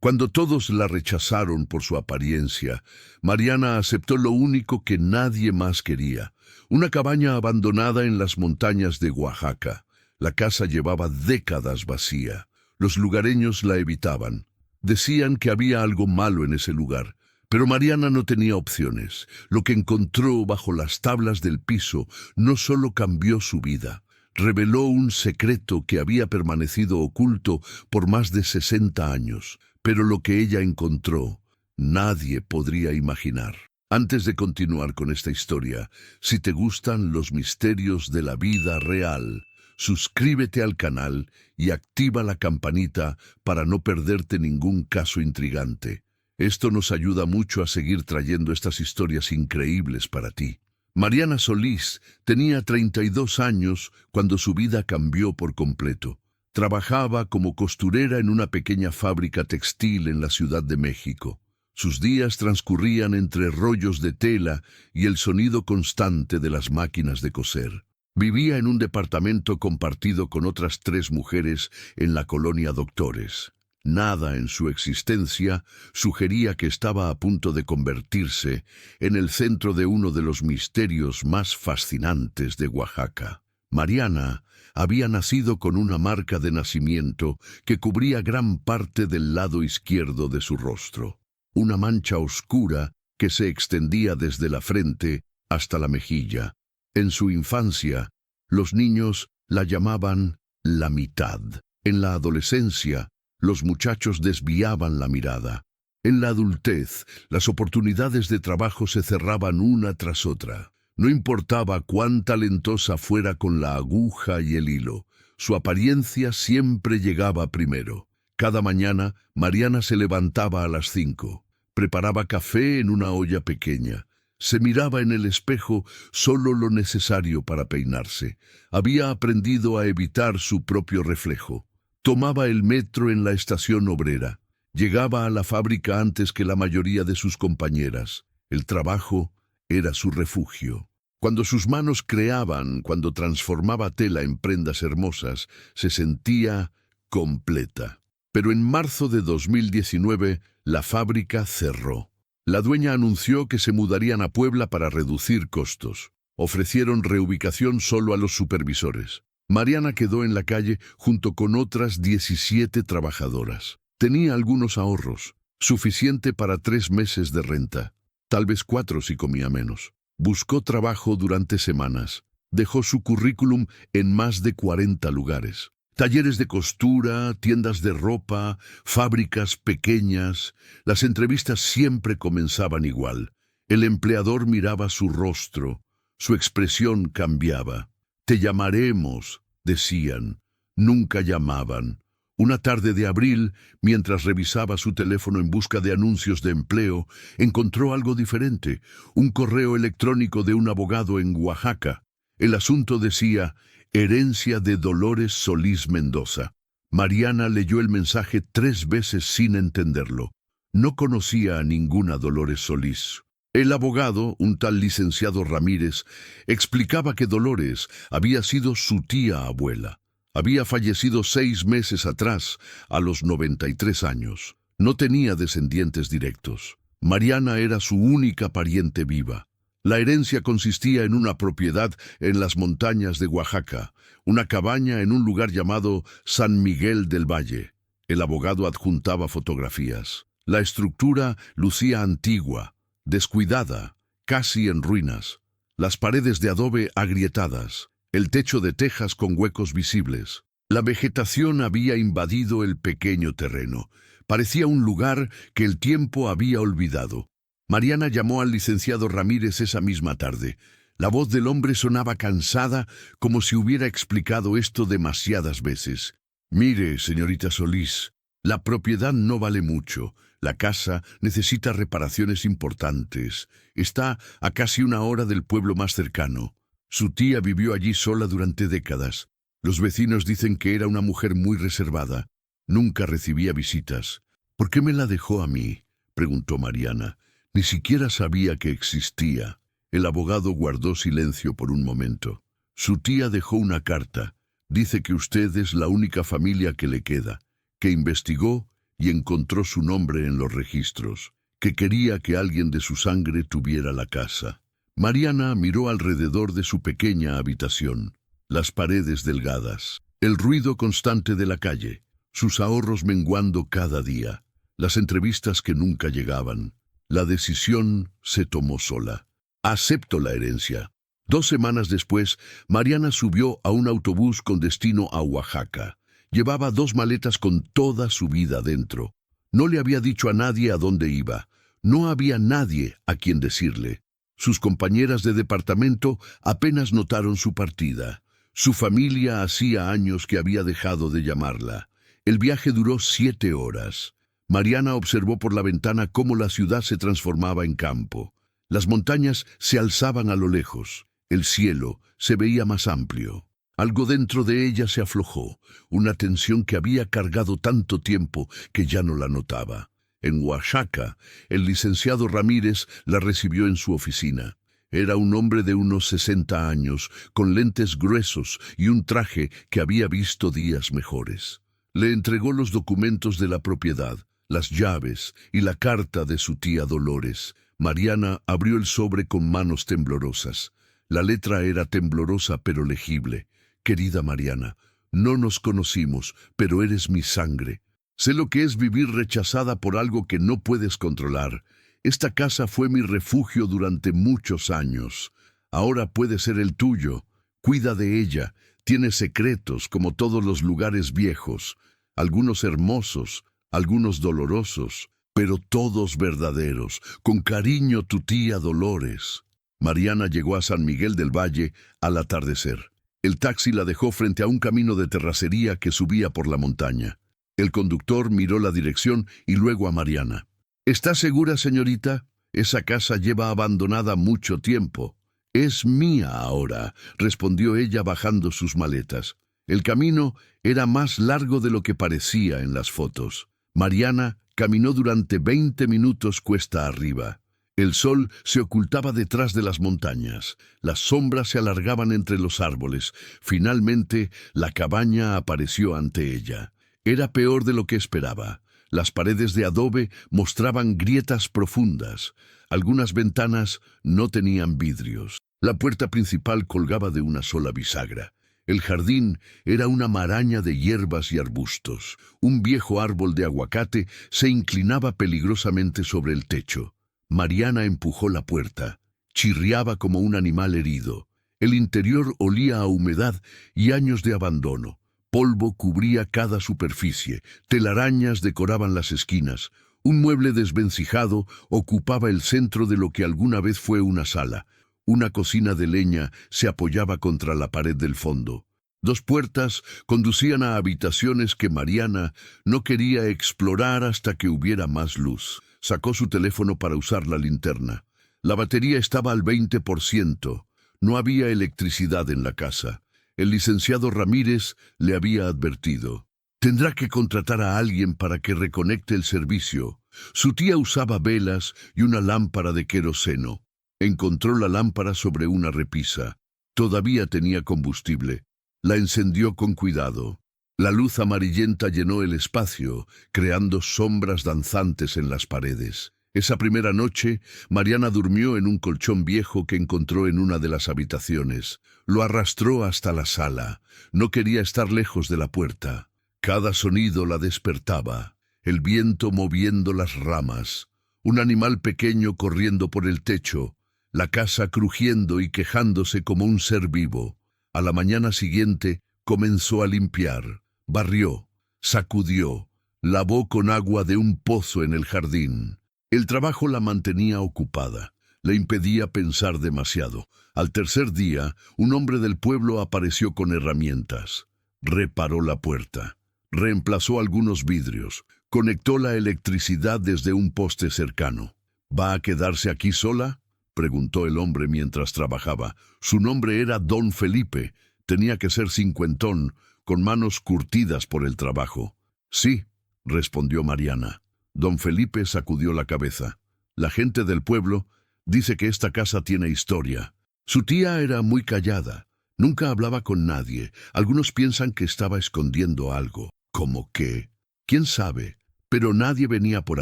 Cuando todos la rechazaron por su apariencia, Mariana aceptó lo único que nadie más quería: una cabaña abandonada en las montañas de Oaxaca. La casa llevaba décadas vacía. Los lugareños la evitaban. Decían que había algo malo en ese lugar. Pero Mariana no tenía opciones. Lo que encontró bajo las tablas del piso no solo cambió su vida, reveló un secreto que había permanecido oculto por más de 60 años. Pero lo que ella encontró, nadie podría imaginar. Antes de continuar con esta historia, si te gustan los misterios de la vida real, suscríbete al canal y activa la campanita para no perderte ningún caso intrigante. Esto nos ayuda mucho a seguir trayendo estas historias increíbles para ti. Mariana Solís tenía 32 años cuando su vida cambió por completo. Trabajaba como costurera en una pequeña fábrica textil en la Ciudad de México. Sus días transcurrían entre rollos de tela y el sonido constante de las máquinas de coser. Vivía en un departamento compartido con otras 3 mujeres en la colonia Doctores. Nada en su existencia sugería que estaba a punto de convertirse en el centro de uno de los misterios más fascinantes de Oaxaca. Mariana había nacido con una marca de nacimiento que cubría gran parte del lado izquierdo de su rostro. Una mancha oscura que se extendía desde la frente hasta la mejilla. En su infancia, los niños la llamaban la mitad. En la adolescencia, los muchachos desviaban la mirada. En la adultez, las oportunidades de trabajo se cerraban una tras otra. No importaba cuán talentosa fuera con la aguja y el hilo, su apariencia siempre llegaba primero. Cada mañana, Mariana se levantaba a las 5. Preparaba café en una olla pequeña. Se miraba en el espejo solo lo necesario para peinarse. Había aprendido a evitar su propio reflejo. Tomaba el metro en la estación obrera. Llegaba a la fábrica antes que la mayoría de sus compañeras. El trabajo era su refugio. Cuando sus manos creaban, cuando transformaba tela en prendas hermosas, se sentía completa. Pero en marzo de 2019, la fábrica cerró. La dueña anunció que se mudarían a Puebla para reducir costos. Ofrecieron reubicación solo a los supervisores. Mariana quedó en la calle junto con otras 17 trabajadoras. Tenía algunos ahorros, suficiente para 3 meses de renta, tal vez 4 si comía menos. Buscó trabajo durante semanas. Dejó su currículum en más de 40 lugares. Talleres de costura, tiendas de ropa, fábricas pequeñas. Las entrevistas siempre comenzaban igual. El empleador miraba su rostro. Su expresión cambiaba. «Te llamaremos», decían. Nunca llamaban. Una tarde de abril, mientras revisaba su teléfono en busca de anuncios de empleo, encontró algo diferente: un correo electrónico de un abogado en Oaxaca. El asunto decía: herencia de Dolores Solís Mendoza. Mariana leyó el mensaje 3 veces sin entenderlo. No conocía a ninguna Dolores Solís. El abogado, un tal licenciado Ramírez, explicaba que Dolores había sido su tía abuela. Había fallecido 6 meses atrás, a los 93 años. No tenía descendientes directos. Mariana era su única pariente viva. La herencia consistía en una propiedad en las montañas de Oaxaca, una cabaña en un lugar llamado San Miguel del Valle. El abogado adjuntaba fotografías. La estructura lucía antigua, descuidada, casi en ruinas. Las paredes de adobe agrietadas, el techo de tejas con huecos visibles. La vegetación había invadido el pequeño terreno. Parecía un lugar que el tiempo había olvidado. Mariana llamó al licenciado Ramírez esa misma tarde. La voz del hombre sonaba cansada, como si hubiera explicado esto demasiadas veces. «Mire, señorita Solís, la propiedad no vale mucho. La casa necesita reparaciones importantes. Está a casi 1 hora del pueblo más cercano. Su tía vivió allí sola durante décadas. Los vecinos dicen que era una mujer muy reservada. Nunca recibía visitas». «¿Por qué me la dejó a mí?», preguntó Mariana. «Ni siquiera sabía que existía». El abogado guardó silencio por un momento. «Su tía dejó una carta. Dice que usted es la única familia que le queda, que investigó y encontró su nombre en los registros, que quería que alguien de su sangre tuviera la casa. Mariana miró alrededor de su pequeña habitación, las paredes delgadas, el ruido constante de la calle, sus ahorros menguando cada día, las entrevistas que nunca llegaban. La decisión se tomó sola. Acepto la herencia. 2 semanas después, Mariana subió a un autobús con destino a Oaxaca. Llevaba 2 maletas con toda su vida dentro. No le había dicho a nadie a dónde iba. No había nadie a quien decirle. Sus compañeras de departamento apenas notaron su partida. Su familia hacía años que había dejado de llamarla. El viaje duró 7 horas. Mariana observó por la ventana cómo la ciudad se transformaba en campo. Las montañas se alzaban a lo lejos. El cielo se veía más amplio. Algo dentro de ella se aflojó, una tensión que había cargado tanto tiempo que ya no la notaba. En Oaxaca, el licenciado Ramírez la recibió en su oficina. Era un hombre de unos 60 años, con lentes gruesos y un traje que había visto días mejores. Le entregó los documentos de la propiedad, las llaves y la carta de su tía Dolores. Mariana abrió el sobre con manos temblorosas. La letra era temblorosa pero legible. Querida Mariana, no nos conocimos, pero eres mi sangre. Sé lo que es vivir rechazada por algo que no puedes controlar. Esta casa fue mi refugio durante muchos años. Ahora puede ser el tuyo. Cuida de ella. Tiene secretos como todos los lugares viejos. Algunos hermosos, algunos dolorosos, pero todos verdaderos. Con cariño, tu tía Dolores. Mariana llegó a San Miguel del Valle al atardecer. El taxi la dejó frente a un camino de terracería que subía por la montaña. El conductor miró la dirección y luego a Mariana. ¿Está segura, señorita? Esa casa lleva abandonada mucho tiempo. Es mía ahora, respondió ella bajando sus maletas. El camino era más largo de lo que parecía en las fotos. Mariana caminó durante 20 minutos cuesta arriba. El sol se ocultaba detrás de las montañas. Las sombras se alargaban entre los árboles. Finalmente, la cabaña apareció ante ella. Era peor de lo que esperaba. Las paredes de adobe mostraban grietas profundas. Algunas ventanas no tenían vidrios. La puerta principal colgaba de una sola bisagra. El jardín era una maraña de hierbas y arbustos. Un viejo árbol de aguacate se inclinaba peligrosamente sobre el techo. Mariana empujó la puerta. Chirriaba como un animal herido. El interior olía a humedad y años de abandono. Polvo cubría cada superficie. Telarañas decoraban las esquinas. Un mueble desvencijado ocupaba el centro de lo que alguna vez fue una sala. Una cocina de leña se apoyaba contra la pared del fondo. 2 puertas conducían a habitaciones que Mariana no quería explorar hasta que hubiera más luz. Sacó su teléfono para usar la linterna. La batería estaba al 20%. No había electricidad en la casa. El licenciado Ramírez le había advertido. Tendrá que contratar a alguien para que reconecte el servicio. Su tía usaba velas y una lámpara de queroseno. Encontró la lámpara sobre una repisa. Todavía tenía combustible. La encendió con cuidado. La luz amarillenta llenó el espacio, creando sombras danzantes en las paredes. Esa primera noche, Mariana durmió en un colchón viejo que encontró en una de las habitaciones. Lo arrastró hasta la sala. No quería estar lejos de la puerta. Cada sonido la despertaba. El viento moviendo las ramas. Un animal pequeño corriendo por el techo. La casa crujiendo y quejándose como un ser vivo. A la mañana siguiente, comenzó a limpiar. Barrió, sacudió, lavó con agua de un pozo en el jardín. El trabajo la mantenía ocupada, le impedía pensar demasiado. Al tercer día, un hombre del pueblo apareció con herramientas. Reparó la puerta, reemplazó algunos vidrios, conectó la electricidad desde un poste cercano. ¿Va a quedarse aquí sola?, preguntó el hombre mientras trabajaba. Su nombre era Don Felipe, tenía que ser cincuentón, con manos curtidas por el trabajo. Sí, respondió Mariana. Don Felipe sacudió la cabeza. La gente del pueblo dice que esta casa tiene historia. Su tía era muy callada. Nunca hablaba con nadie. Algunos piensan que estaba escondiendo algo. ¿Cómo qué? ¿Quién sabe? Pero nadie venía por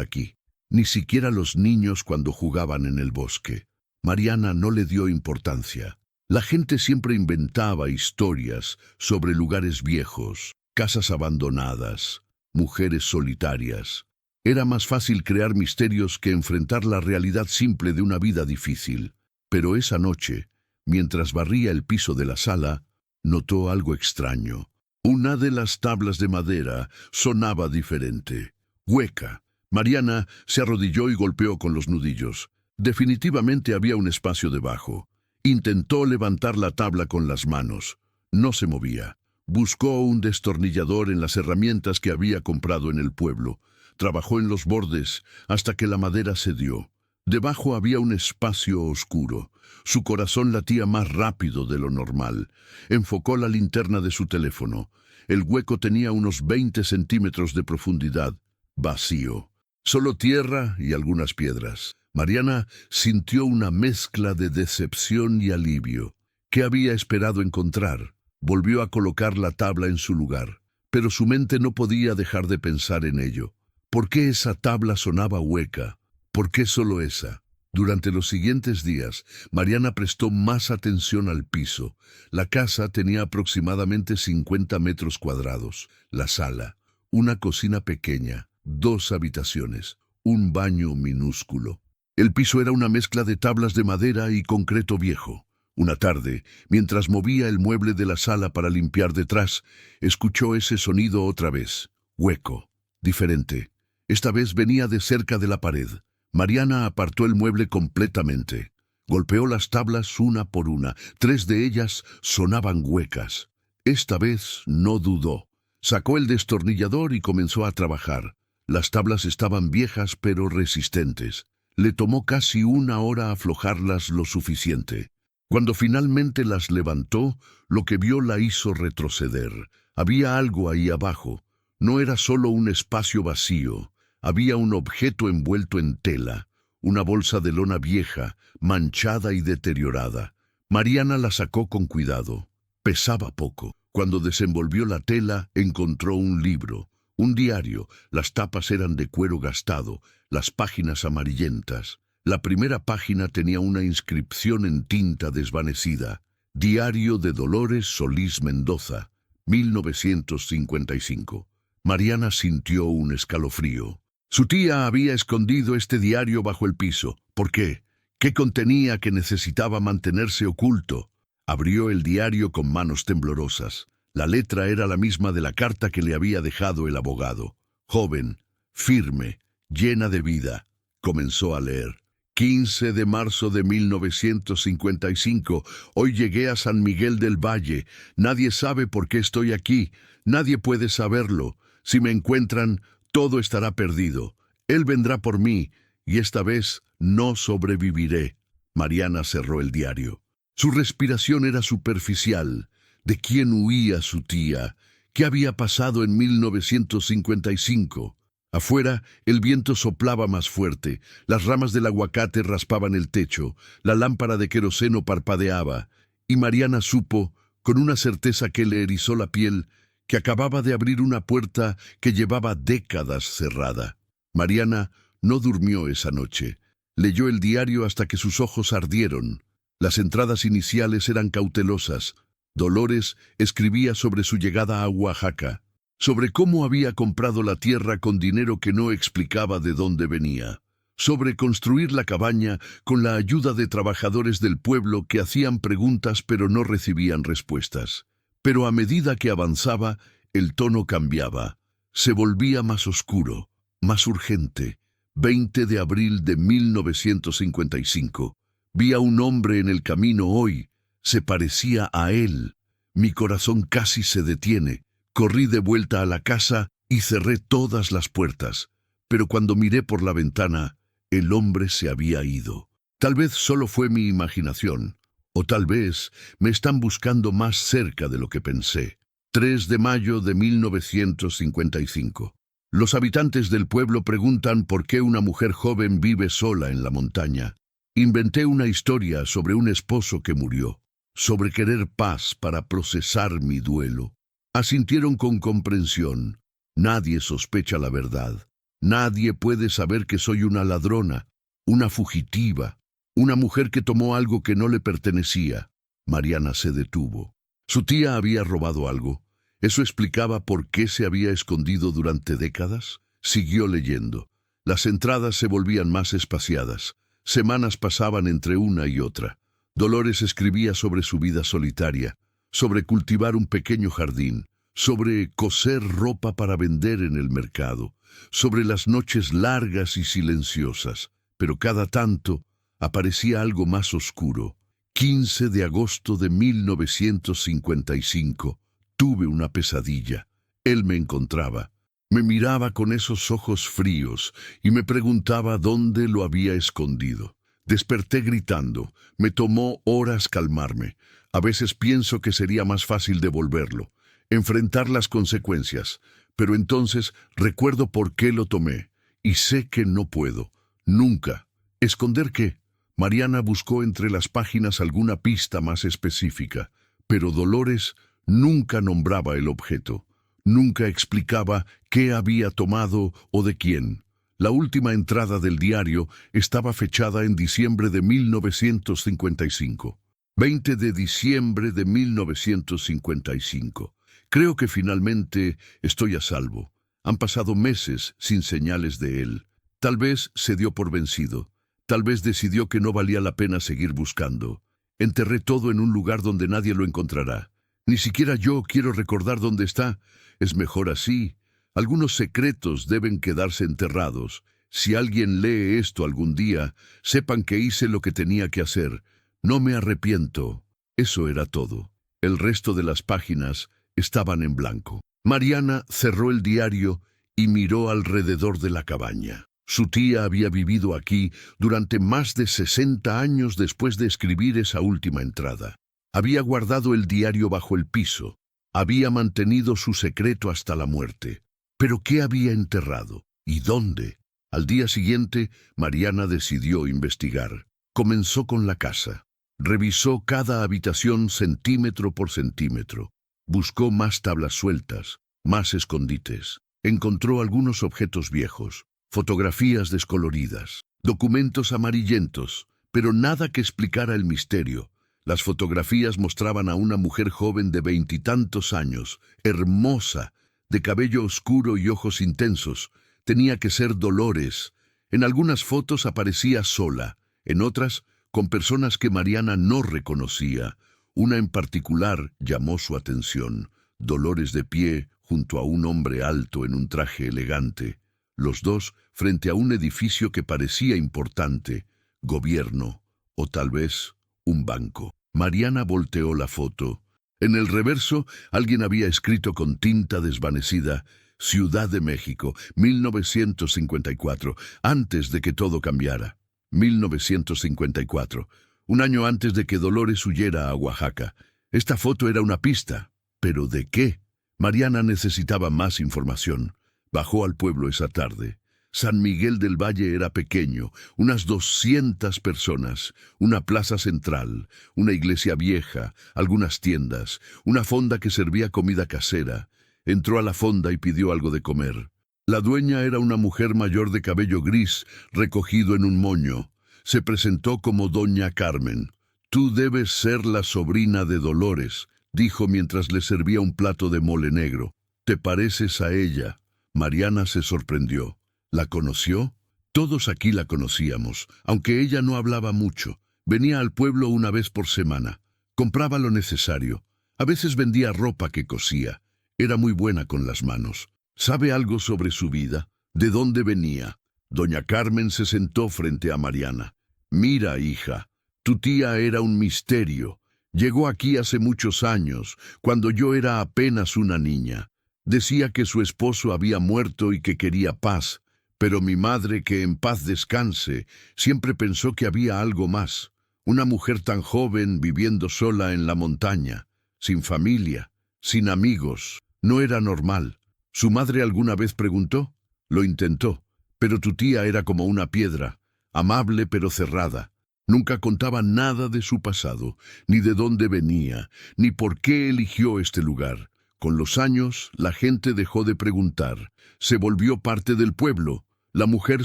aquí, ni siquiera los niños cuando jugaban en el bosque. Mariana no le dio importancia. La gente siempre inventaba historias sobre lugares viejos, casas abandonadas, mujeres solitarias. Era más fácil crear misterios que enfrentar la realidad simple de una vida difícil. Pero esa noche, mientras barría el piso de la sala, notó algo extraño. Una de las tablas de madera sonaba diferente, hueca. Mariana se arrodilló y golpeó con los nudillos. Definitivamente había un espacio debajo. Intentó levantar la tabla con las manos. No se movía. Buscó un destornillador en las herramientas que había comprado en el pueblo. Trabajó en los bordes hasta que la madera cedió. Debajo había un espacio oscuro. Su corazón latía más rápido de lo normal. Enfocó la linterna de su teléfono. El hueco tenía unos 20 centímetros de profundidad. Vacío. Solo tierra y algunas piedras. Mariana sintió una mezcla de decepción y alivio. ¿Qué había esperado encontrar? Volvió a colocar la tabla en su lugar, pero su mente no podía dejar de pensar en ello. ¿Por qué esa tabla sonaba hueca? ¿Por qué solo esa? Durante los siguientes días, Mariana prestó más atención al piso. La casa tenía aproximadamente 50 metros cuadrados. La sala, una cocina pequeña, 2 habitaciones, un baño minúsculo. El piso era una mezcla de tablas de madera y concreto viejo. Una tarde, mientras movía el mueble de la sala para limpiar detrás, escuchó ese sonido otra vez. Hueco, diferente. Esta vez venía de cerca de la pared. Mariana apartó el mueble completamente. Golpeó las tablas una por una. 3 de ellas sonaban huecas. Esta vez no dudó. Sacó el destornillador y comenzó a trabajar. Las tablas estaban viejas pero resistentes. Le tomó casi 1 hora aflojarlas lo suficiente. Cuando finalmente las levantó, lo que vio la hizo retroceder. Había algo ahí abajo. No era solo un espacio vacío. Había un objeto envuelto en tela, una bolsa de lona vieja, manchada y deteriorada. Mariana la sacó con cuidado. Pesaba poco. Cuando desenvolvió la tela, encontró un libro, un diario. Las tapas eran de cuero gastado, las páginas amarillentas. La primera página tenía una inscripción en tinta desvanecida. Diario de Dolores Solís Mendoza, 1955. Mariana sintió un escalofrío. Su tía había escondido este diario bajo el piso. ¿Por qué? ¿Qué contenía que necesitaba mantenerse oculto? Abrió el diario con manos temblorosas. La letra era la misma de la carta que le había dejado el abogado. Joven, firme, llena de vida. Comenzó a leer. 15 de marzo de 1955. Hoy llegué a San Miguel del Valle. Nadie sabe por qué estoy aquí. Nadie puede saberlo. Si me encuentran, todo estará perdido. Él vendrá por mí, y esta vez no sobreviviré. Mariana cerró el diario. Su respiración era superficial. ¿De quién huía su tía? ¿Qué había pasado en 1955? Afuera, el viento soplaba más fuerte. Las ramas del aguacate raspaban el techo. La lámpara de queroseno parpadeaba. Y Mariana supo, con una certeza que le erizó la piel, que acababa de abrir una puerta que llevaba décadas cerrada. Mariana no durmió esa noche. Leyó el diario hasta que sus ojos ardieron. Las entradas iniciales eran cautelosas. Dolores escribía sobre su llegada a Oaxaca, sobre cómo había comprado la tierra con dinero que no explicaba de dónde venía, sobre construir la cabaña con la ayuda de trabajadores del pueblo que hacían preguntas pero no recibían respuestas. Pero a medida que avanzaba, el tono cambiaba. Se volvía más oscuro, más urgente. 20 de abril de 1955. Vi a un hombre en el camino hoy. Se parecía a él. Mi corazón casi se detiene. Corrí de vuelta a la casa y cerré todas las puertas. Pero cuando miré por la ventana, el hombre se había ido. Tal vez solo fue mi imaginación. O tal vez me están buscando más cerca de lo que pensé. 3 de mayo de 1955. Los habitantes del pueblo preguntan por qué una mujer joven vive sola en la montaña. Inventé una historia sobre un esposo que murió, sobre querer paz para procesar mi duelo. Asintieron con comprensión. Nadie sospecha la verdad. Nadie puede saber que soy una ladrona, una fugitiva, una mujer que tomó algo que no le pertenecía. Mariana se detuvo. Su tía había robado algo. ¿Eso explicaba por qué se había escondido durante décadas? Siguió leyendo. Las entradas se volvían más espaciadas. Semanas pasaban entre una y otra. Dolores escribía sobre su vida solitaria, sobre cultivar un pequeño jardín, sobre coser ropa para vender en el mercado, sobre las noches largas y silenciosas. Pero cada tanto aparecía algo más oscuro. 15 de agosto de 1955. Tuve una pesadilla. Él me encontraba. Me miraba con esos ojos fríos y me preguntaba dónde lo había escondido. Desperté gritando. Me tomó horas calmarme. A veces pienso que sería más fácil devolverlo, enfrentar las consecuencias, pero entonces recuerdo por qué lo tomé, y sé que no puedo. Nunca. ¿Esconder qué? Mariana buscó entre las páginas alguna pista más específica, pero Dolores nunca nombraba el objeto. Nunca explicaba qué había tomado o de quién. La última entrada del diario estaba fechada en diciembre de 1955. 20 de diciembre de 1955. Creo que finalmente estoy a salvo. Han pasado meses sin señales de él. Tal vez se dio por vencido. Tal vez decidió que no valía la pena seguir buscando. Enterré todo en un lugar donde nadie lo encontrará. Ni siquiera yo quiero recordar dónde está. Es mejor así. Algunos secretos deben quedarse enterrados. Si alguien lee esto algún día, sepan que hice lo que tenía que hacer. No me arrepiento. Eso era todo. El resto de las páginas estaban en blanco. Mariana cerró el diario y miró alrededor de la cabaña. Su tía había vivido aquí durante más de 60 años después de escribir esa última entrada. Había guardado el diario bajo el piso. Había mantenido su secreto hasta la muerte. ¿Pero qué había enterrado? ¿Y dónde? Al día siguiente, Mariana decidió investigar. Comenzó con la casa. Revisó cada habitación centímetro por centímetro. Buscó más tablas sueltas, más escondites. Encontró algunos objetos viejos, fotografías descoloridas, documentos amarillentos, pero nada que explicara el misterio. Las fotografías mostraban a una mujer joven de 20 y tantos años, hermosa, de cabello oscuro y ojos intensos. Tenía que ser Dolores. En algunas fotos aparecía sola, en otras con personas que Mariana no reconocía. Una en particular llamó su atención. Dolores de pie junto a un hombre alto en un traje elegante. Los dos frente a un edificio que parecía importante, gobierno o tal vez un banco. Mariana volteó la foto. En el reverso alguien había escrito con tinta desvanecida: Ciudad de México, 1954, antes de que todo cambiara. 1954, un año antes de que Dolores huyera a Oaxaca. Esta foto era una pista. ¿Pero de qué? Mariana necesitaba más información. Bajó al pueblo esa tarde. San Miguel del Valle era pequeño, unas 200 personas, una plaza central, una iglesia vieja, algunas tiendas, una fonda que servía comida casera. Entró a la fonda y pidió algo de comer. La dueña era una mujer mayor de cabello gris, recogido en un moño. Se presentó como Doña Carmen. «Tú debes ser la sobrina de Dolores», dijo mientras le servía un plato de mole negro. «¿Te pareces a ella?» Mariana se sorprendió. ¿La conoció? Todos aquí la conocíamos, aunque ella no hablaba mucho. Venía al pueblo una vez por semana. Compraba lo necesario. A veces vendía ropa que cosía. Era muy buena con las manos. ¿Sabe algo sobre su vida? ¿De dónde venía? Doña Carmen se sentó frente a Mariana. «Mira, hija, tu tía era un misterio. Llegó aquí hace muchos años, cuando yo era apenas una niña. Decía que su esposo había muerto y que quería paz, pero mi madre, que en paz descanse, siempre pensó que había algo más. Una mujer tan joven viviendo sola en la montaña, sin familia, sin amigos, no era normal. ¿Su madre alguna vez preguntó? Lo intentó, pero tu tía era como una piedra, amable pero cerrada. Nunca contaba nada de su pasado, ni de dónde venía, ni por qué eligió este lugar. Con los años, la gente dejó de preguntar. Se volvió parte del pueblo. la mujer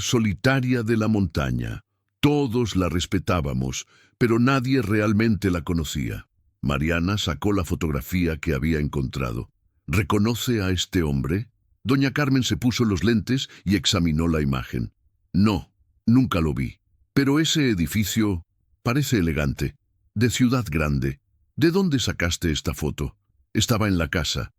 solitaria de la montaña. Todos la respetábamos, pero nadie realmente la conocía. Mariana sacó la fotografía que había encontrado. ¿Reconoce a este hombre? Doña Carmen se puso los lentes y examinó la imagen. No, nunca lo vi. Pero ese edificio parece elegante, de ciudad grande. ¿De dónde sacaste esta foto? Estaba en la casa.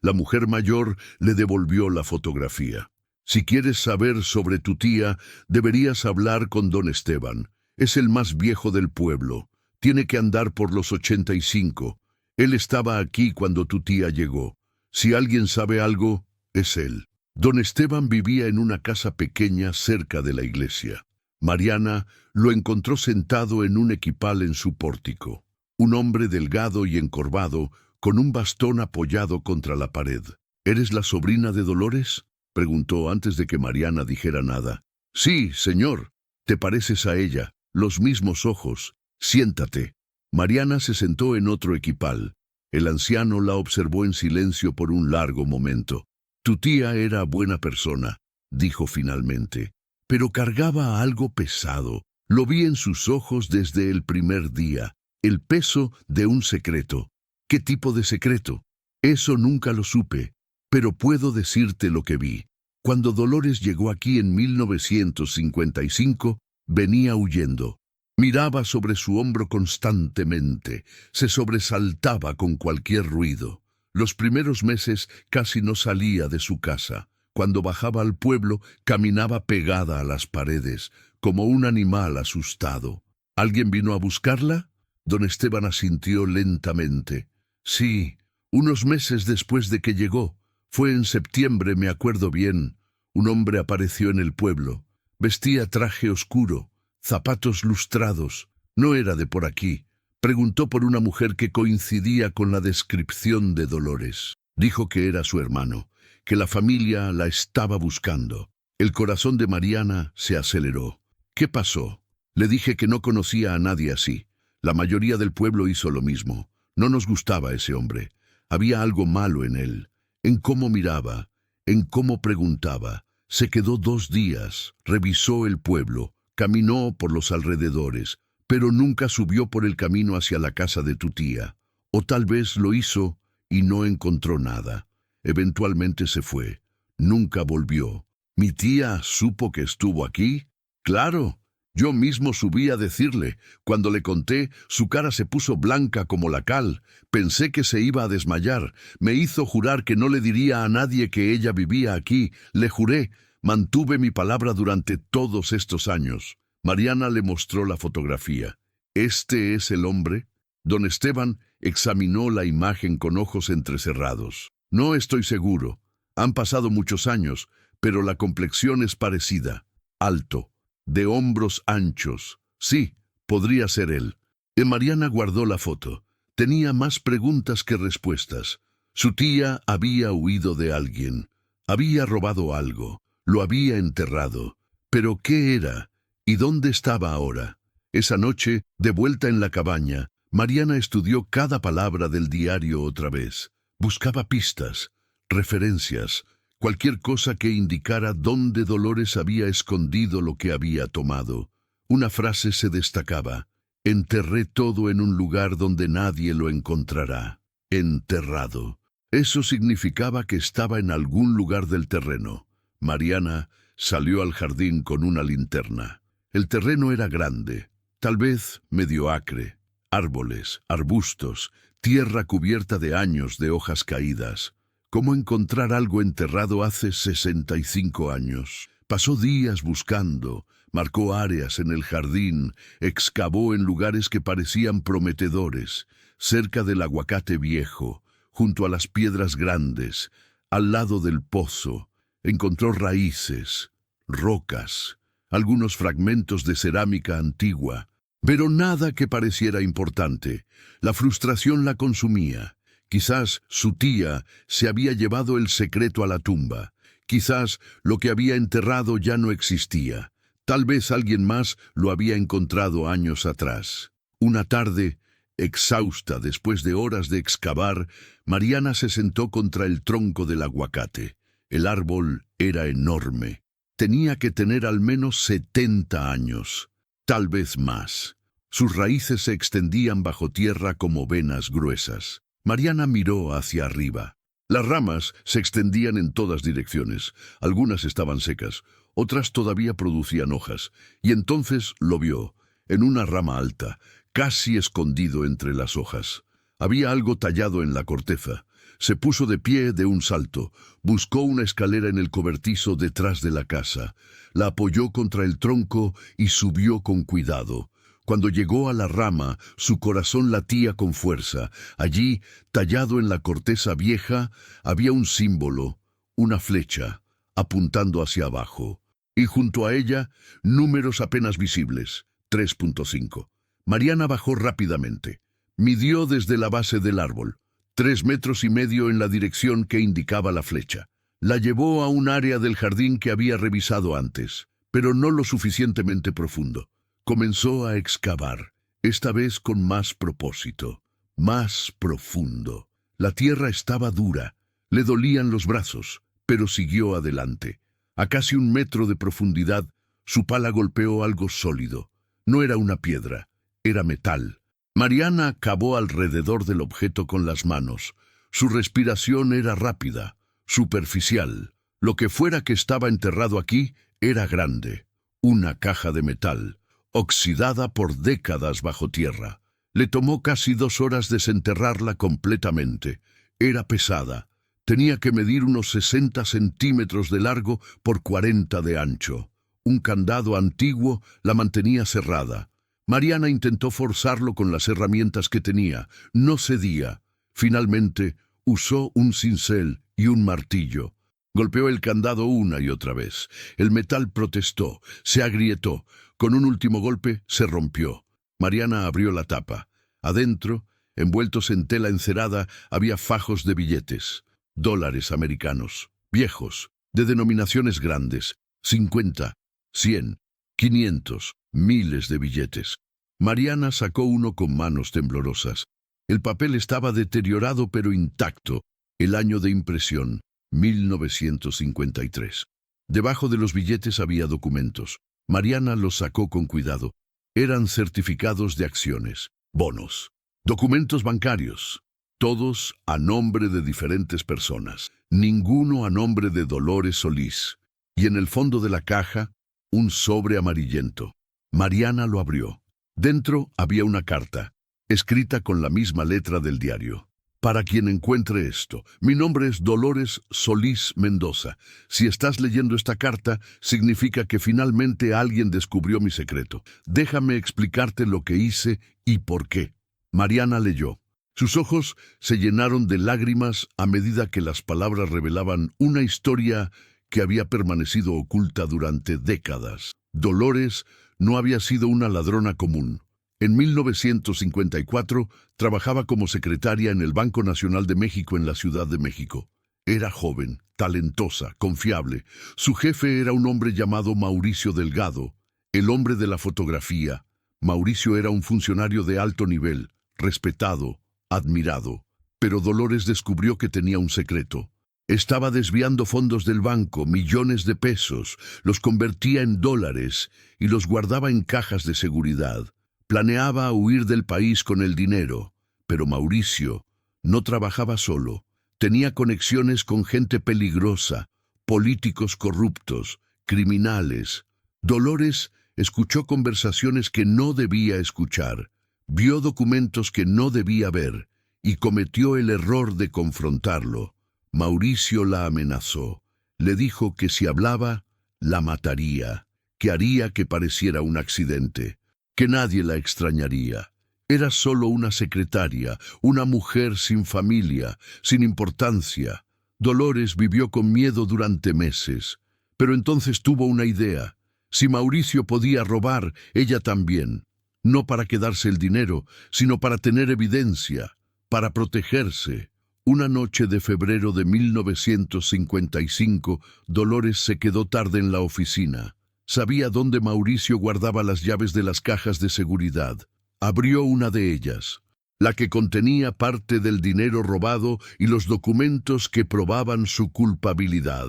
La mujer mayor le devolvió la fotografía. Si quieres saber sobre tu tía, deberías hablar con don Esteban. Es el más viejo del pueblo. Tiene que andar por los 85. Él estaba aquí cuando tu tía llegó. Si alguien sabe algo, es él. Don Esteban vivía en una casa pequeña cerca de la iglesia. Mariana lo encontró sentado en un equipal en su pórtico. Un hombre delgado y encorvado, con un bastón apoyado contra la pared. ¿Eres la sobrina de Dolores?, preguntó antes de que Mariana dijera nada. Sí, señor. Te pareces a ella, los mismos ojos. Siéntate. Mariana se sentó en otro equipal. El anciano la observó en silencio por un largo momento. Tu tía era buena persona, dijo finalmente, pero cargaba algo pesado. Lo vi en sus ojos desde el primer día. El peso de un secreto. ¿Qué tipo de secreto? Eso nunca lo supe, pero puedo decirte lo que vi. Cuando Dolores llegó aquí en 1955, venía huyendo. Miraba sobre su hombro constantemente, se sobresaltaba con cualquier ruido. Los primeros meses casi no salía de su casa. Cuando bajaba al pueblo, caminaba pegada a las paredes, como un animal asustado. ¿Alguien vino a buscarla? Don Esteban asintió lentamente. Sí, unos meses después de que llegó. Fue en septiembre, me acuerdo bien. Un hombre apareció en el pueblo. Vestía traje oscuro, zapatos lustrados. No era de por aquí. Preguntó por una mujer que coincidía con la descripción de Dolores. Dijo que era su hermano, que la familia la estaba buscando. El corazón de Mariana se aceleró. ¿Qué pasó? Le dije que no conocía a nadie así. La mayoría del pueblo hizo lo mismo. No nos gustaba ese hombre. Había algo malo en él, en cómo miraba, en cómo preguntaba. Se quedó 2 días, revisó el pueblo, caminó por los alrededores, pero nunca subió por el camino hacia la casa de tu tía. O tal vez lo hizo y no encontró nada. Eventualmente se fue. Nunca volvió. ¿Mi tía supo que estuvo aquí? Claro. Yo mismo subí a decirle. Cuando le conté, su cara se puso blanca como la cal. Pensé que se iba a desmayar. Me hizo jurar que no le diría a nadie que ella vivía aquí. Le juré. Mantuve mi palabra durante todos estos años. Mariana le mostró la fotografía. ¿Este es el hombre? Don Esteban examinó la imagen con ojos entrecerrados. No estoy seguro. Han pasado muchos años, pero la complexión es parecida. Alto, de hombros anchos. Sí, podría ser él. Mariana guardó la foto. Tenía más preguntas que respuestas. Su tía había huido de alguien. Había robado algo. Lo había enterrado. ¿Pero qué era? ¿Y dónde estaba ahora? Esa noche, de vuelta en la cabaña, Mariana estudió cada palabra del diario otra vez. Buscaba pistas, referencias, cualquier cosa que indicara dónde Dolores había escondido lo que había tomado. Una frase se destacaba. Enterré todo en un lugar donde nadie lo encontrará. Enterrado. Eso significaba que estaba en algún lugar del terreno. Mariana salió al jardín con una linterna. El terreno era grande, tal vez medio acre. Árboles, arbustos, tierra cubierta de años de hojas caídas. ¿Cómo encontrar algo enterrado hace 65 años? Pasó días buscando, marcó áreas en el jardín, excavó en lugares que parecían prometedores, cerca del aguacate viejo, junto a las piedras grandes, al lado del pozo. Encontró raíces, rocas, algunos fragmentos de cerámica antigua, pero nada que pareciera importante. La frustración la consumía. Quizás su tía se había llevado el secreto a la tumba. Quizás lo que había enterrado ya no existía. Tal vez alguien más lo había encontrado años atrás. Una tarde, exhausta después de horas de excavar, Mariana se sentó contra el tronco del aguacate. El árbol era enorme. Tenía que tener al menos 70 años, tal vez más. Sus raíces se extendían bajo tierra como venas gruesas. Mariana miró hacia arriba. Las ramas se extendían en todas direcciones. Algunas estaban secas, otras todavía producían hojas. Y entonces lo vio, en una rama alta, casi escondido entre las hojas. Había algo tallado en la corteza. Se puso de pie de un salto, buscó una escalera en el cobertizo detrás de la casa, la apoyó contra el tronco y subió con cuidado. Cuando llegó a la rama, su corazón latía con fuerza. Allí, tallado en la corteza vieja, había un símbolo, una flecha, apuntando hacia abajo. Y junto a ella, números apenas visibles, 3.5. Mariana bajó rápidamente. Midió desde la base del árbol, 3,5 metros en la dirección que indicaba la flecha. La llevó a un área del jardín que había revisado antes, pero no lo suficientemente profundo. Comenzó a excavar, esta vez con más propósito, más profundo. La tierra estaba dura, le dolían los brazos, pero siguió adelante. A casi 1 metro de profundidad, su pala golpeó algo sólido. No era una piedra, era metal. Mariana cavó alrededor del objeto con las manos. Su respiración era rápida, superficial. Lo que fuera que estaba enterrado aquí era grande. Una caja de metal, oxidada por décadas bajo tierra. Le tomó casi 2 horas desenterrarla completamente. Era pesada. Tenía que medir unos 60 centímetros de largo por 40 de ancho. Un candado antiguo la mantenía cerrada. Mariana intentó forzarlo con las herramientas que tenía. No cedía. Finalmente, usó un cincel y un martillo. Golpeó el candado una y otra vez. El metal protestó, se agrietó. Con un último golpe, se rompió. Mariana abrió la tapa. Adentro, envueltos en tela encerada, había fajos de billetes. Dólares americanos, viejos, de denominaciones grandes. 50, 100, 500, miles de billetes. Mariana sacó uno con manos temblorosas. El papel estaba deteriorado pero intacto. El año de impresión, 1953. Debajo de los billetes había documentos. Mariana los sacó con cuidado. Eran certificados de acciones, bonos, documentos bancarios, todos a nombre de diferentes personas, ninguno a nombre de Dolores Solís. Y en el fondo de la caja, un sobre amarillento. Mariana lo abrió. Dentro había una carta, escrita con la misma letra del diario. Para quien encuentre esto, mi nombre es Dolores Solís Mendoza. Si estás leyendo esta carta, significa que finalmente alguien descubrió mi secreto. Déjame explicarte lo que hice y por qué. Mariana leyó. Sus ojos se llenaron de lágrimas a medida que las palabras revelaban una historia que había permanecido oculta durante décadas. Dolores no había sido una ladrona común. En 1954 trabajaba como secretaria en el Banco Nacional de México en la Ciudad de México. Era joven, talentosa, confiable. Su jefe era un hombre llamado Mauricio Delgado, el hombre de la fotografía. Mauricio era un funcionario de alto nivel, respetado, admirado. Pero Dolores descubrió que tenía un secreto. Estaba desviando fondos del banco, millones de pesos, los convertía en dólares y los guardaba en cajas de seguridad. Planeaba huir del país con el dinero, pero Mauricio no trabajaba solo. Tenía conexiones con gente peligrosa, políticos corruptos, criminales. Dolores escuchó conversaciones que no debía escuchar, vio documentos que no debía ver y cometió el error de confrontarlo. Mauricio la amenazó. Le dijo que si hablaba, la mataría, que haría que pareciera un accidente, que nadie la extrañaría. Era solo una secretaria, una mujer sin familia, sin importancia. Dolores vivió con miedo durante meses, pero entonces tuvo una idea. Si Mauricio podía robar, ella también. No para quedarse el dinero, sino para tener evidencia, para protegerse. Una noche de febrero de 1955, Dolores se quedó tarde en la oficina. Sabía dónde Mauricio guardaba las llaves de las cajas de seguridad. Abrió una de ellas, la que contenía parte del dinero robado y los documentos que probaban su culpabilidad.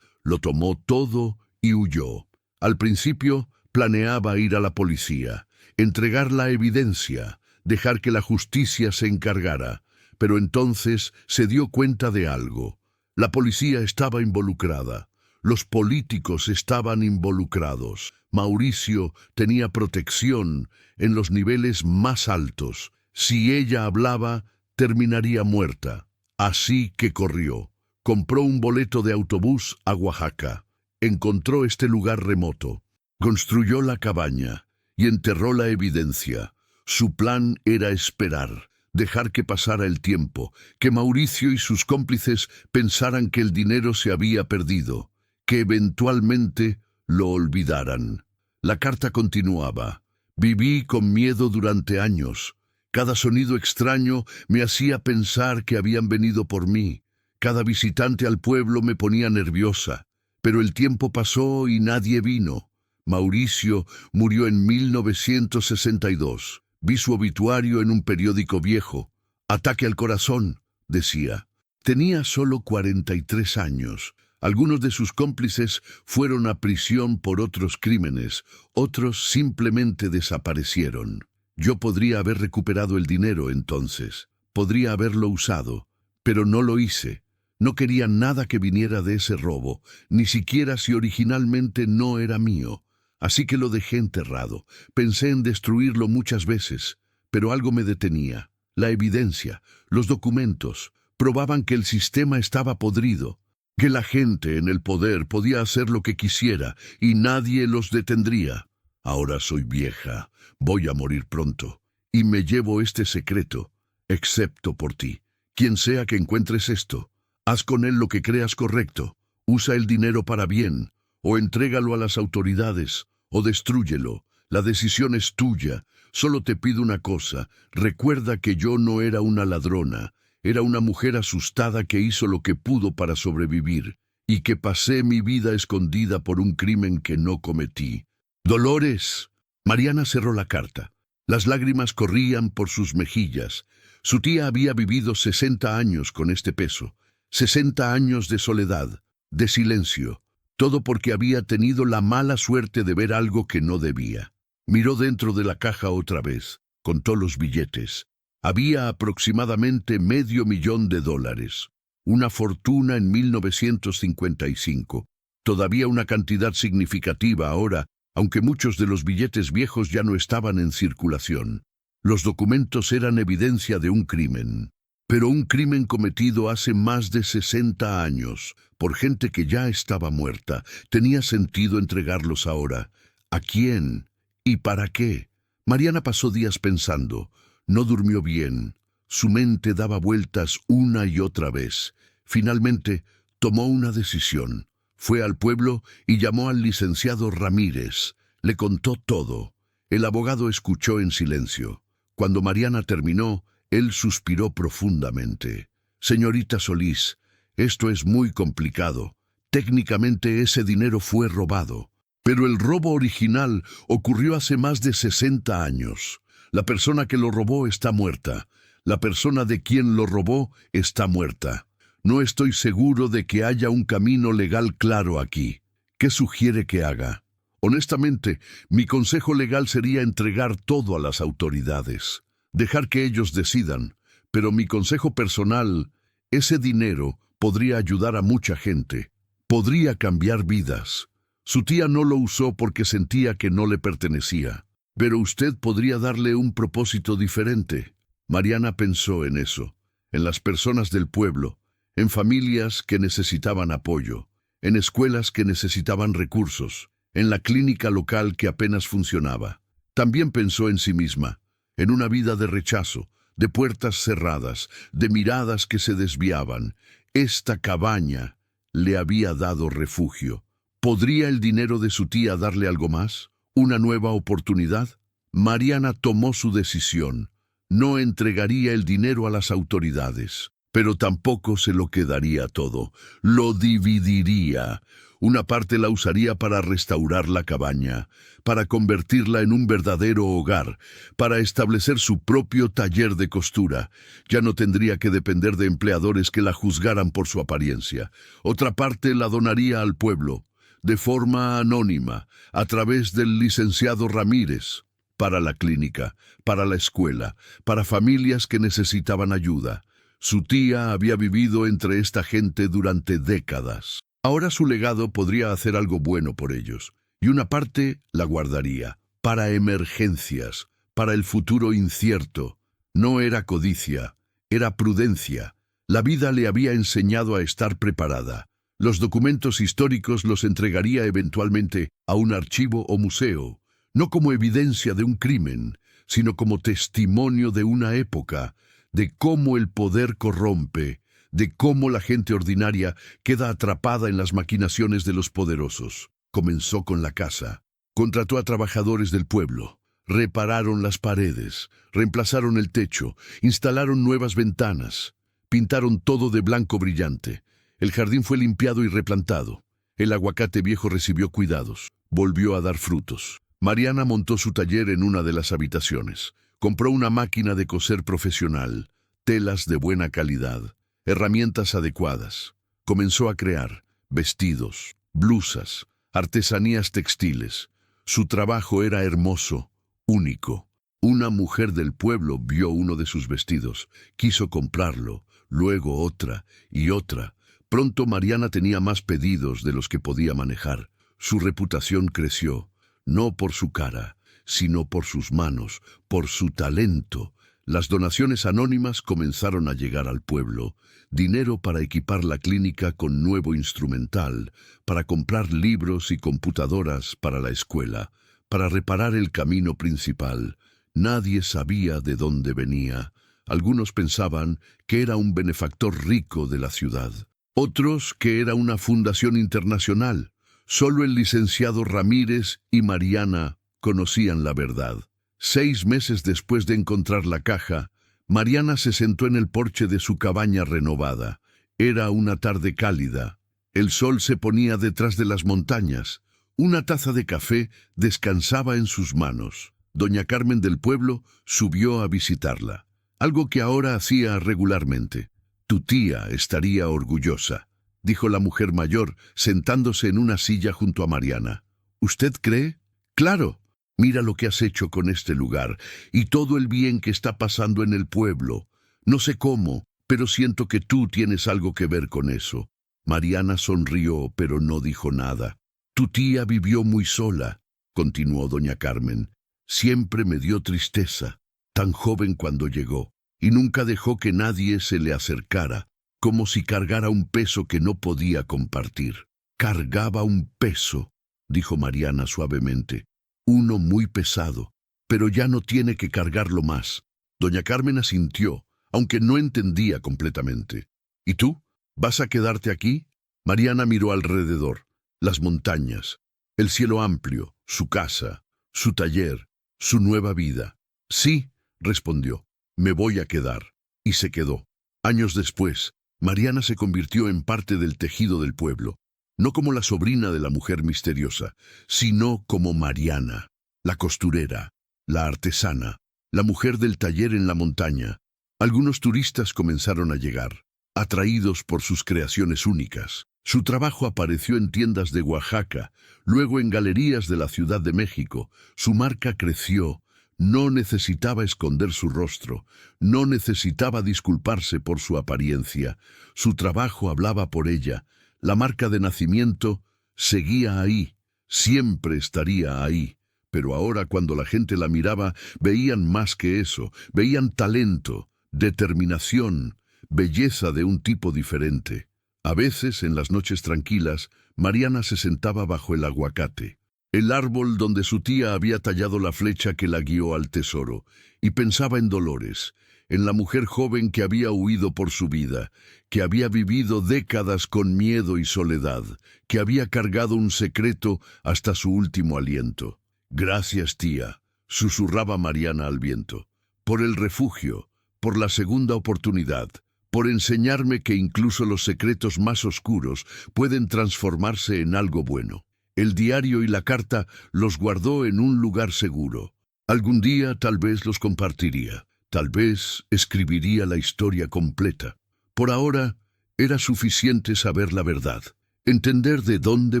Lo tomó todo y huyó. Al principio planeaba ir a la policía, entregar la evidencia, dejar que la justicia se encargara, pero entonces se dio cuenta de algo. La policía estaba involucrada. Los políticos estaban involucrados. Mauricio tenía protección en los niveles más altos. Si ella hablaba, terminaría muerta. Así que corrió. Compró un boleto de autobús a Oaxaca. Encontró este lugar remoto. Construyó la cabaña y enterró la evidencia. Su plan era esperar, dejar que pasara el tiempo, que Mauricio y sus cómplices pensaran que el dinero se había perdido, que eventualmente lo olvidaran. La carta continuaba. Viví con miedo durante años. Cada sonido extraño me hacía pensar que habían venido por mí. Cada visitante al pueblo me ponía nerviosa. Pero el tiempo pasó y nadie vino. Mauricio murió en 1962. Vi su obituario en un periódico viejo. Ataque al corazón, decía. Tenía solo 43 años. Algunos de sus cómplices fueron a prisión por otros crímenes, otros simplemente desaparecieron. Yo podría haber recuperado el dinero entonces, podría haberlo usado, pero no lo hice. No quería nada que viniera de ese robo, ni siquiera si originalmente no era mío. Así que lo dejé enterrado. Pensé en destruirlo muchas veces, pero algo me detenía. La evidencia, los documentos, probaban que el sistema estaba podrido, que la gente en el poder podía hacer lo que quisiera y nadie los detendría. Ahora soy vieja, voy a morir pronto, y me llevo este secreto, excepto por ti. Quien sea que encuentres esto, haz con él lo que creas correcto. Usa el dinero para bien, o entrégalo a las autoridades, o destrúyelo. La decisión es tuya. Solo te pido una cosa. Recuerda que yo no era una ladrona. Era una mujer asustada que hizo lo que pudo para sobrevivir, y que pasé mi vida escondida por un crimen que no cometí. ¡Dolores! Mariana cerró la carta. Las lágrimas corrían por sus mejillas. Su tía había vivido 60 años con este peso. 60 años de soledad, de silencio. Todo porque había tenido la mala suerte de ver algo que no debía. Miró dentro de la caja otra vez, contó los billetes. Había aproximadamente $500,000, una fortuna en 1955. Todavía una cantidad significativa ahora, aunque muchos de los billetes viejos ya no estaban en circulación. Los documentos eran evidencia de un crimen. Pero un crimen cometido hace más de 60 años, por gente que ya estaba muerta. Tenía sentido entregarlos ahora. ¿A quién? ¿Y para qué? Mariana pasó días pensando. No durmió bien. Su mente daba vueltas una y otra vez. Finalmente, tomó una decisión. Fue al pueblo y llamó al licenciado Ramírez. Le contó todo. El abogado escuchó en silencio. Cuando Mariana terminó, él suspiró profundamente. Señorita Solís, esto es muy complicado. Técnicamente ese dinero fue robado, pero el robo original ocurrió hace más de 60 años. La persona que lo robó está muerta. La persona de quien lo robó está muerta. No estoy seguro de que haya un camino legal claro aquí. ¿Qué sugiere que haga? Honestamente, mi consejo legal sería entregar todo a las autoridades. Dejar que ellos decidan, pero mi consejo personal, ese dinero podría ayudar a mucha gente, podría cambiar vidas. Su tía no lo usó porque sentía que no le pertenecía, pero usted podría darle un propósito diferente. Mariana pensó en eso, en las personas del pueblo, en familias que necesitaban apoyo, en escuelas que necesitaban recursos, en la clínica local que apenas funcionaba. También pensó en sí misma, en una vida de rechazo, de puertas cerradas, de miradas que se desviaban. Esta cabaña le había dado refugio. ¿Podría el dinero de su tía darle algo más? ¿Una nueva oportunidad? Mariana tomó su decisión. No entregaría el dinero a las autoridades, pero tampoco se lo quedaría todo. Lo dividiría. Una parte la usaría para restaurar la cabaña, para convertirla en un verdadero hogar, para establecer su propio taller de costura. Ya no tendría que depender de empleadores que la juzgaran por su apariencia. Otra parte la donaría al pueblo. de forma anónima, a través del licenciado Ramírez, para la clínica, para la escuela, para familias que necesitaban ayuda. Su tía había vivido entre esta gente durante décadas. Ahora su legado podría hacer algo bueno por ellos, y una parte la guardaría, para emergencias, para el futuro incierto. No era codicia, era prudencia. La vida le había enseñado a estar preparada. Los documentos históricos los entregaría eventualmente a un archivo o museo, no como evidencia de un crimen, sino como testimonio de una época, de cómo el poder corrompe, de cómo la gente ordinaria queda atrapada en las maquinaciones de los poderosos. Comenzó con la casa. Contrató a trabajadores del pueblo. Repararon las paredes, reemplazaron el techo, instalaron nuevas ventanas, pintaron todo de blanco brillante. El jardín fue limpiado y replantado. El aguacate viejo recibió cuidados. Volvió a dar frutos. Mariana montó su taller en una de las habitaciones. Compró una máquina de coser profesional, telas de buena calidad, herramientas adecuadas. Comenzó a crear vestidos, blusas, artesanías textiles. Su trabajo era hermoso, único. Una mujer del pueblo vio uno de sus vestidos, quiso comprarlo, luego otra y otra. Pronto Mariana tenía más pedidos de los que podía manejar. Su reputación creció, no por su cara, sino por sus manos, por su talento. Las donaciones anónimas comenzaron a llegar al pueblo, dinero para equipar la clínica con nuevo instrumental, para comprar libros y computadoras para la escuela, para reparar el camino principal. Nadie sabía de dónde venía. Algunos pensaban que era un benefactor rico de la ciudad. Otros que era una fundación internacional. Solo el licenciado Ramírez y Mariana conocían la verdad. 6 meses después de encontrar la caja, Mariana se sentó en el porche de su cabaña renovada. Era una tarde cálida. El sol se ponía detrás de las montañas. Una taza de café descansaba en sus manos. Doña Carmen del pueblo subió a visitarla, algo que ahora hacía regularmente. «Tu tía estaría orgullosa», dijo la mujer mayor, sentándose en una silla junto a Mariana. «¿Usted cree?» «Claro. Mira lo que has hecho con este lugar y todo el bien que está pasando en el pueblo. No sé cómo, pero siento que tú tienes algo que ver con eso». Mariana sonrió, pero no dijo nada. «Tu tía vivió muy sola», continuó doña Carmen. «Siempre me dio tristeza, tan joven cuando llegó, y nunca dejó que nadie se le acercara, como si cargara un peso que no podía compartir». «Cargaba un peso», dijo Mariana suavemente. «Uno muy pesado, pero ya no tiene que cargarlo más». Doña Carmen asintió, aunque no entendía completamente. «¿Y tú? ¿Vas a quedarte aquí?» Mariana miró alrededor. Las montañas, el cielo amplio, su casa, su taller, su nueva vida. «Sí», respondió, «me voy a quedar». Y se quedó. Años después, Mariana se convirtió en parte del tejido del pueblo, no como la sobrina de la mujer misteriosa, sino como Mariana, la costurera, la artesana, la mujer del taller en la montaña. Algunos turistas comenzaron a llegar, atraídos por sus creaciones únicas. Su trabajo apareció en tiendas de Oaxaca, luego en galerías de la Ciudad de México. Su marca creció. No necesitaba esconder su rostro, no necesitaba disculparse por su apariencia. Su trabajo hablaba por ella. La marca de nacimiento seguía ahí, siempre estaría ahí. Pero ahora, cuando la gente la miraba, veían más que eso. Veían talento, determinación, belleza de un tipo diferente. A veces, en las noches tranquilas, Mariana se sentaba bajo el aguacate, el árbol donde su tía había tallado la flecha que la guió al tesoro, y pensaba en Dolores, en la mujer joven que había huido por su vida, que había vivido décadas con miedo y soledad, que había cargado un secreto hasta su último aliento. «Gracias, tía», susurraba Mariana al viento, «por el refugio, por la segunda oportunidad, por enseñarme que incluso los secretos más oscuros pueden transformarse en algo bueno». El diario y la carta los guardó en un lugar seguro. Algún día tal vez los compartiría, tal vez escribiría la historia completa. Por ahora era suficiente saber la verdad, entender de dónde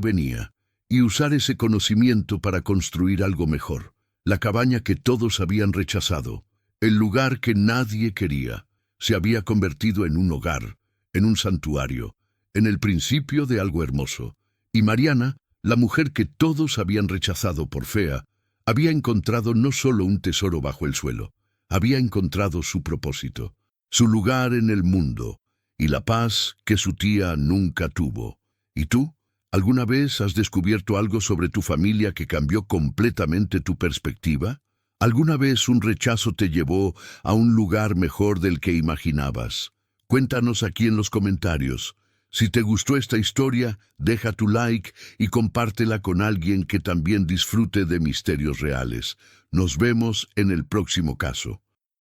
venía, y usar ese conocimiento para construir algo mejor. La cabaña que todos habían rechazado, el lugar que nadie quería, se había convertido en un hogar, en un santuario, en el principio de algo hermoso. Y Mariana, la mujer que todos habían rechazado por fea, había encontrado no solo un tesoro bajo el suelo, había encontrado su propósito, su lugar en el mundo, y la paz que su tía nunca tuvo. ¿Y tú? ¿Alguna vez has descubierto algo sobre tu familia que cambió completamente tu perspectiva? ¿Alguna vez un rechazo te llevó a un lugar mejor del que imaginabas? Cuéntanos aquí en los comentarios. Si te gustó esta historia, deja tu like y compártela con alguien que también disfrute de misterios reales. Nos vemos en el próximo caso.